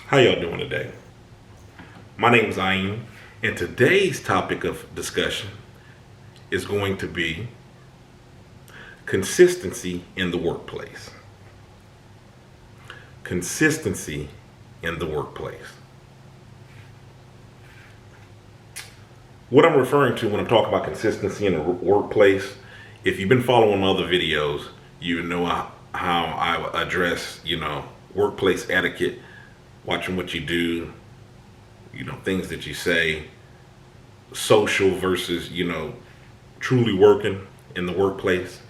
How y'all doing today? My name is Ayin, and today's topic of discussion is going to be consistency in the workplace. Consistency in the workplace. What I'm referring to when I'm talking about consistency in the workplace, if you've been following my other videos, you know how I address, workplace etiquette, watching what you do, things that you say, social versus, truly working in the workplace.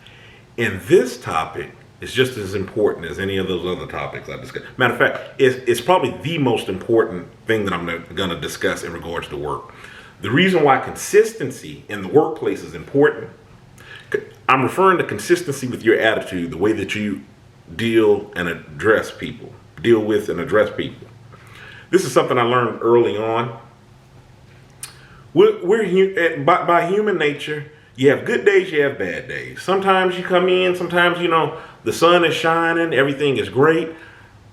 And this topic is just as important as any of those other topics I discussed. Matter of fact, it's probably the most important thing that I'm going to discuss in regards to work. The reason why consistency in the workplace is important, I'm referring to consistency with your attitude, the way that you deal with and address people. This is something I learned early on. By human nature, you have good days, you have bad days. Sometimes you come in, sometimes, the sun is shining, everything is great.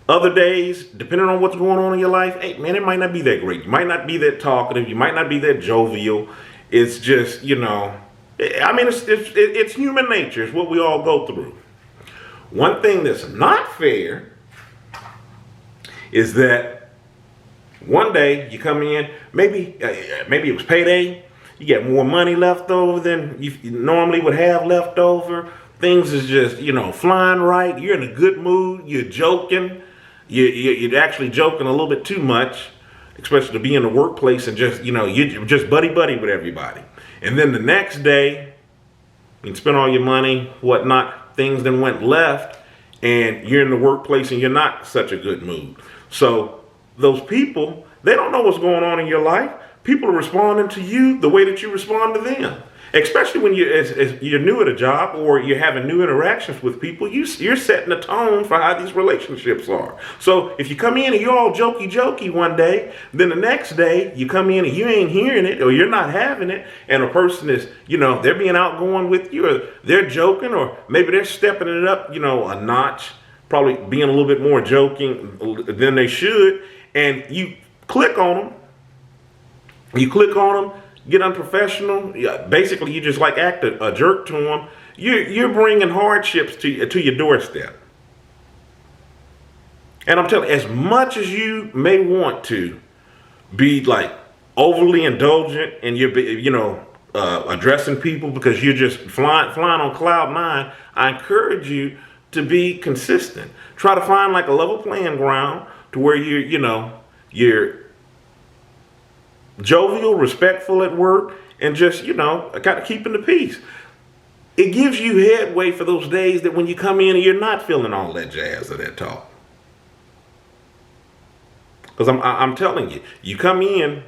Other days, depending on what's going on in your life, hey, man, it might not be that great. You might not be that talkative. You might not be that jovial. It's just, it's human nature. It's what we all go through. One thing that's not fair is that one day you come in, maybe it was payday, you get more money left over than you normally would have left over. Things is just, flying right. You're in a good mood. You're joking. You're actually joking a little bit too much, especially to be in the workplace and just, you're just buddy-buddy with everybody. And then the next day, you spend all your money, whatnot, things then went left, and you're in the workplace and you're not such a good mood. So those people, they don't know what's going on in your life. People are responding to you the way that you respond to them. Especially when you're new at a job or you're having new interactions with people, you're setting the tone for how these relationships are. So if you come in and you're all jokey one day, then the next day you come in and you ain't hearing it or you're not having it, and a person is, they're being outgoing with you, or they're joking, or maybe they're stepping it up, a notch, probably being a little bit more joking than they should, and you click on them. Get unprofessional. Basically, you just act a jerk to them. You're bringing hardships to your doorstep. And I'm telling you, as much as you may want to be overly indulgent and you're addressing people because you're just flying on cloud nine, I encourage you to be consistent. Try to find a level playing ground to where you're jovial, respectful at work, and just, kind of keeping the peace. It gives you headway for those days that when you come in and you're not feeling all that jazz or that talk. Because I'm telling you, you come in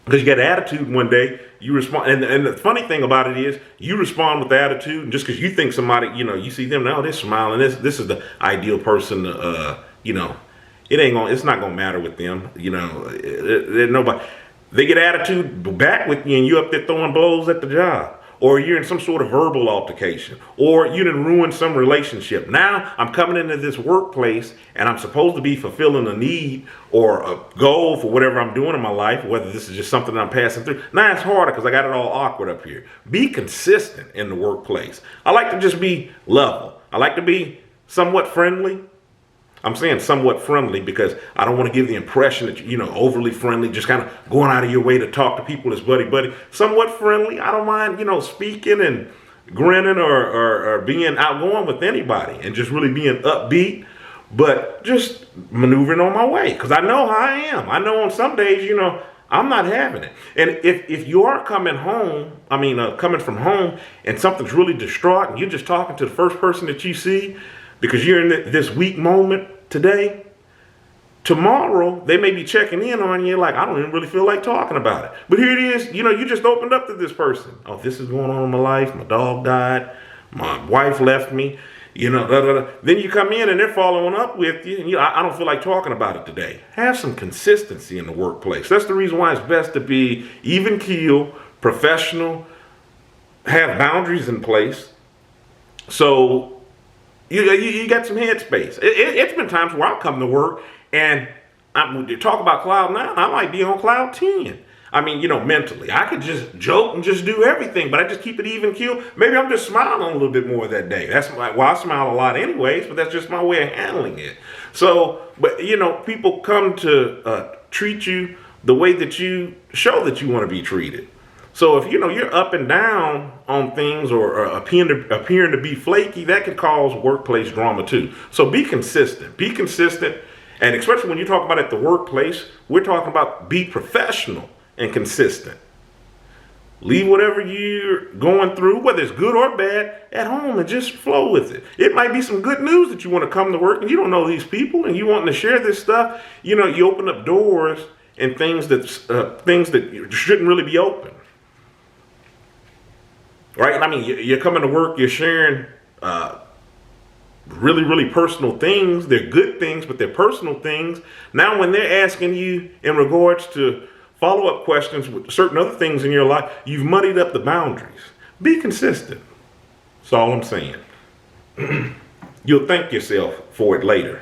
because you got attitude one day, you respond. And the funny thing about it is you respond with the attitude, and just because you think somebody, you see them, now they're smiling, this is the ideal person, it's not going to matter with them. Nobody. They get attitude back with you and you up there throwing blows at the job. Or you're in some sort of verbal altercation. Or you done ruined some relationship. Now I'm coming into this workplace and I'm supposed to be fulfilling a need or a goal for whatever I'm doing in my life, whether this is just something that I'm passing through. Now it's harder because I got it all awkward up here. Be consistent in the workplace. I like to just be level. I like to be somewhat friendly. I'm saying somewhat friendly because I don't want to give the impression that you're, overly friendly, just kind of going out of your way to talk to people as buddy. Somewhat friendly. I don't mind, speaking and grinning or being outgoing with anybody and just really being upbeat, but just maneuvering on my way because I know how I am. I know on some days, I'm not having it. And if you are coming from home and something's really distraught and you're just talking to the first person that you see, because you're in this weak moment today, tomorrow they may be checking in on you I don't even really feel like talking about it. But here it is, you just opened up to this person. Oh, this is going on in my life. My dog died. My wife left me. Then you come in and they're following up with you. And I don't feel like talking about it today. Have some consistency in the workplace. That's the reason why it's best to be even keel, professional, have boundaries in place. So you got some headspace. It's been times where I'll come to work and You talk about cloud 9, I might be on cloud 10. I mean, mentally. I could just joke and just do everything, but I just keep it even keel. Maybe I'm just smiling a little bit more that day. I smile a lot anyways, but that's just my way of handling it. So, but people come to treat you the way that you show that you want to be treated. So if you're up and down on things or appearing to be flaky, that could cause workplace drama too. So be consistent. Be consistent, and especially when you talk about at the workplace, we're talking about be professional and consistent. Leave whatever you're going through, whether it's good or bad, at home and just flow with it. It might be some good news that you want to come to work and you don't know these people and you want to share this stuff. You open up doors and things that shouldn't really be open. Right? I mean, you're coming to work, you're sharing really, really personal things. They're good things, but they're personal things. Now, when they're asking you in regards to follow-up questions with certain other things in your life, you've muddied up the boundaries. Be consistent. That's all I'm saying. You'll thank yourself for it later.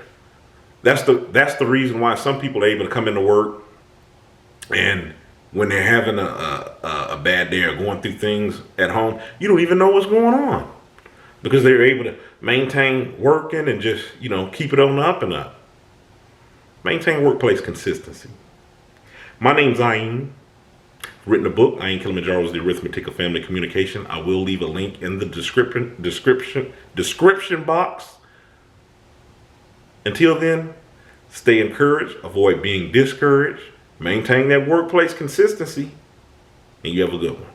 That's the reason why some people are able to come into work, and when they're having a bad day or going through things at home, you don't even know what's going on because they're able to maintain working and just, keep it on the up and up. Maintain workplace consistency. My name's Ayin. Written a book, Ayin Kilimanjaro's The Arithmetic of Family Communication. I will leave a link in the description box. Until then, stay encouraged, avoid being discouraged, maintain that workplace consistency, and you have a good one.